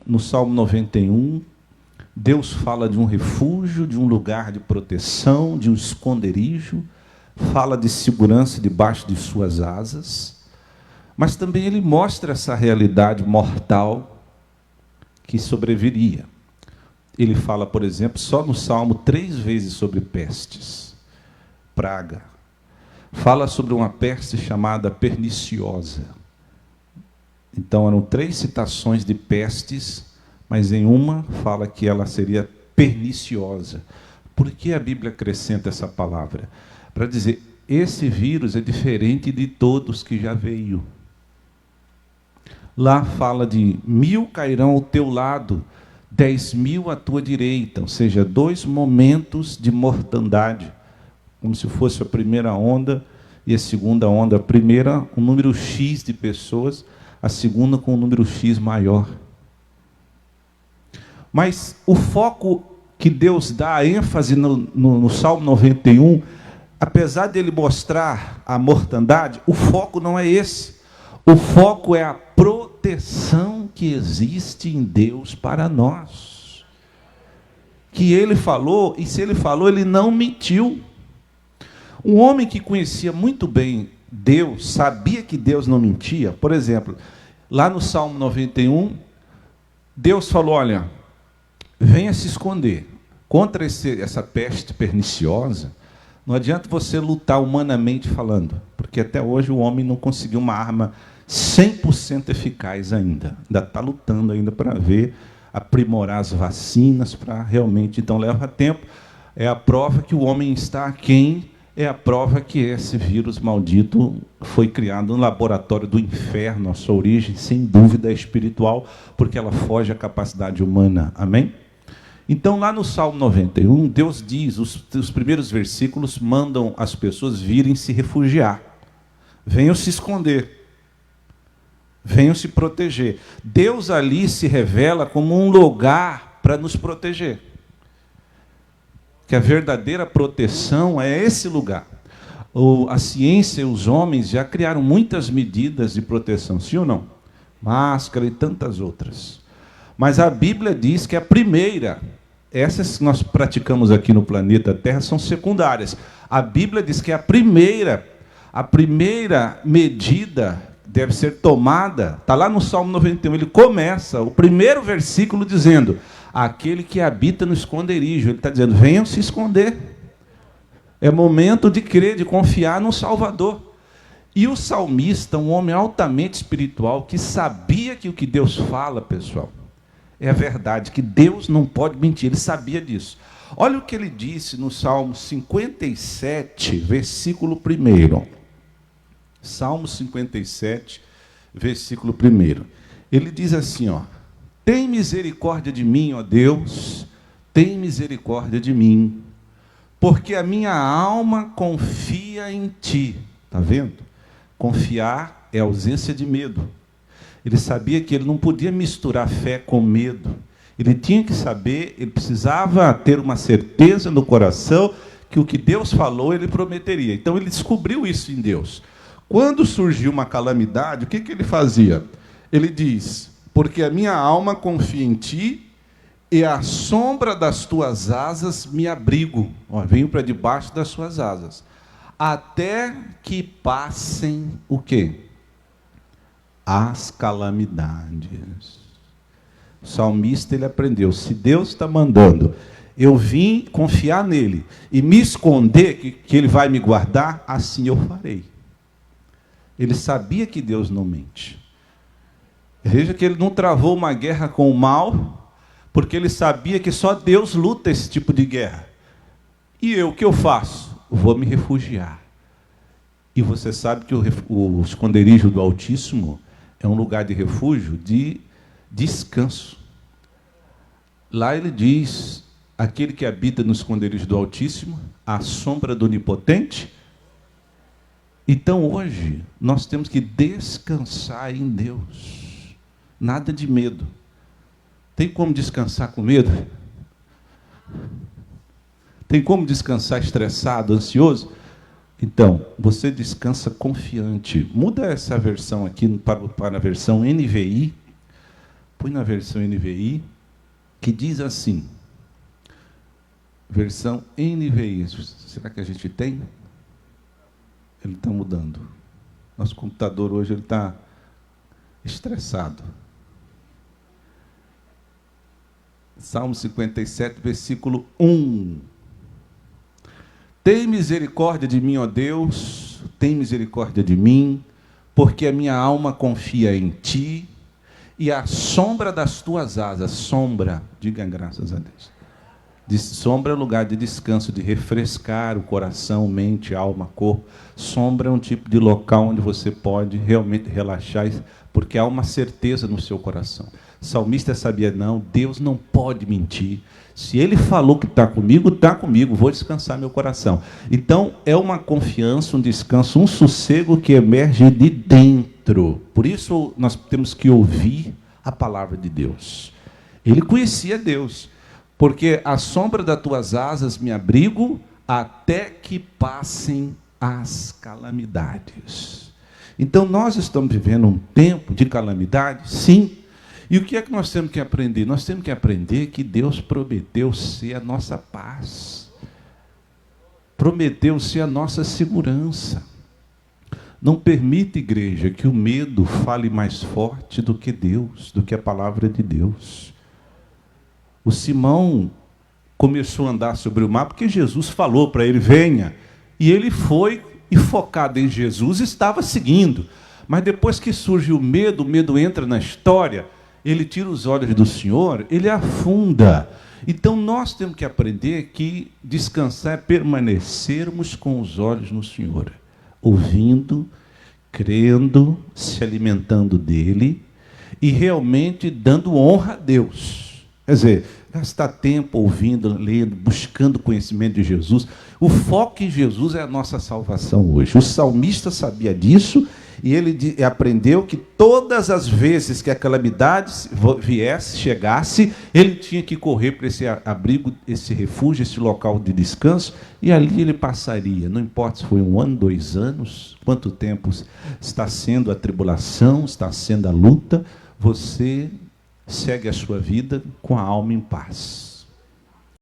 no Salmo 91, Deus fala de um refúgio, de um lugar de proteção, de um esconderijo, fala de segurança debaixo de suas asas, mas também ele mostra essa realidade mortal que sobreviria. Ele fala, por exemplo, só no Salmo 3 vezes sobre pestes, praga. Fala sobre uma peste chamada perniciosa. Então, eram 3 citações de pestes, mas em uma fala que ela seria perniciosa. Por que a Bíblia acrescenta essa palavra? Para dizer, esse vírus é diferente de todos que já veio. Lá fala de 1000 cairão ao teu lado, 10.000 à tua direita, ou seja, 2 momentos de mortandade, como se fosse a primeira onda e a segunda onda. A primeira, um número X de pessoas, a segunda com um número X maior. Mas o foco que Deus dá, a ênfase no Salmo 91, apesar dele mostrar a mortandade, o foco não é esse. O foco é a proteção que existe em Deus para nós. Que ele falou, e se ele falou, ele não mentiu. Um homem que conhecia muito bem Deus, sabia que Deus não mentia. Por exemplo, lá no Salmo 91, Deus falou, olha, venha se esconder contra essa peste perniciosa. Não adianta você lutar humanamente falando, porque até hoje o homem não conseguiu uma arma 100% eficaz ainda. Ainda está lutando ainda para ver, aprimorar as vacinas, para realmente, então leva tempo. É a prova que o homem está aquém, é a prova que esse vírus maldito foi criado no laboratório do inferno. A sua origem, sem dúvida, é espiritual, porque ela foge à capacidade humana. Amém? Então, lá no Salmo 91, Deus diz, os primeiros versículos mandam as pessoas virem se refugiar. Venham se esconder. Venham se proteger. Deus ali se revela como um lugar para nos proteger. Que a verdadeira proteção é esse lugar. A ciência e os homens já criaram muitas medidas de proteção, sim ou não? Máscara e tantas outras. Mas a Bíblia diz que a primeira, essas que nós praticamos aqui no planeta Terra são secundárias. A Bíblia diz que a primeira medida deve ser tomada, está lá no Salmo 91, ele começa o primeiro versículo dizendo, aquele que habita no esconderijo, ele está dizendo, venham se esconder. É momento de crer, de confiar no Salvador. E o salmista, um homem altamente espiritual, que sabia que o que Deus fala, pessoal, é a verdade, que Deus não pode mentir, ele sabia disso. Olha o que ele disse no Salmo 57, versículo 1. Salmo 57, versículo 1. Ele diz assim, ó, tem misericórdia de mim, ó Deus, tem misericórdia de mim, porque a minha alma confia em ti. Está vendo? Confiar é ausência de medo. Ele sabia que ele não podia misturar fé com medo. Ele tinha que saber, ele precisava ter uma certeza no coração que o que Deus falou, ele prometeria. Então ele descobriu isso em Deus. Quando surgiu uma calamidade, o que ele fazia? Ele diz, porque a minha alma confia em ti, e à sombra das tuas asas me abrigo. Ó, venho para debaixo das suas asas. Até que passem o quê? As calamidades. O salmista, ele aprendeu, se Deus está mandando eu vim confiar nele e me esconder, que ele vai me guardar, assim eu farei. Ele sabia que Deus não mente. Veja que ele não travou uma guerra com o mal, porque ele sabia que só Deus luta esse tipo de guerra. E eu, o que eu faço? Vou me refugiar. E você sabe que o esconderijo do Altíssimo é um lugar de refúgio, de descanso. Lá ele diz, aquele que habita no esconderijo do Altíssimo, à sombra do Onipotente. Então hoje, nós temos que descansar em Deus. Nada de medo. Tem como descansar com medo? Tem como descansar estressado, ansioso? Então, você descansa confiante. Muda essa versão aqui para a versão NVI. Põe na versão NVI, que diz assim, versão NVI, será que a gente tem? Ele está mudando. Nosso computador hoje ele está estressado. Salmo 57, versículo 1. Tem misericórdia de mim, ó Deus, tem misericórdia de mim, porque a minha alma confia em Ti, e a sombra das Tuas asas, sombra, diga graças a Deus. Sombra é lugar de descanso, de refrescar o coração, mente, alma, corpo. Sombra é um tipo de local onde você pode realmente relaxar, porque há uma certeza no seu coração. O salmista sabia, não, Deus não pode mentir. Se Ele falou que está comigo, vou descansar meu coração. Então, é uma confiança, um descanso, um sossego que emerge de dentro. Por isso, nós temos que ouvir a palavra de Deus. Ele conhecia Deus. Porque à sombra das tuas asas me abrigo até que passem as calamidades. Então, nós estamos vivendo um tempo de calamidade? Sim. E o que é que nós temos que aprender? Nós temos que aprender que Deus prometeu ser a nossa paz. Prometeu ser a nossa segurança. Não permita, igreja, que o medo fale mais forte do que Deus, do que a palavra de Deus. O Simão começou a andar sobre o mar porque Jesus falou para ele, venha. E ele foi e, focado em Jesus, estava seguindo. Mas depois que surge o medo entra na história, ele tira os olhos do Senhor, ele afunda. Então nós temos que aprender que descansar é permanecermos com os olhos no Senhor, ouvindo, crendo, se alimentando dele e realmente dando honra a Deus. Quer dizer, gastar tempo ouvindo, lendo, buscando conhecimento de Jesus. O foco em Jesus é a nossa salvação hoje. O salmista sabia disso e ele aprendeu que todas as vezes que a calamidade chegasse, ele tinha que correr para esse abrigo, esse refúgio, esse local de descanso, e ali ele passaria. Não importa se foi 1 ano, 2 anos, quanto tempo está sendo a tribulação, está sendo a luta, você segue a sua vida com a alma em paz.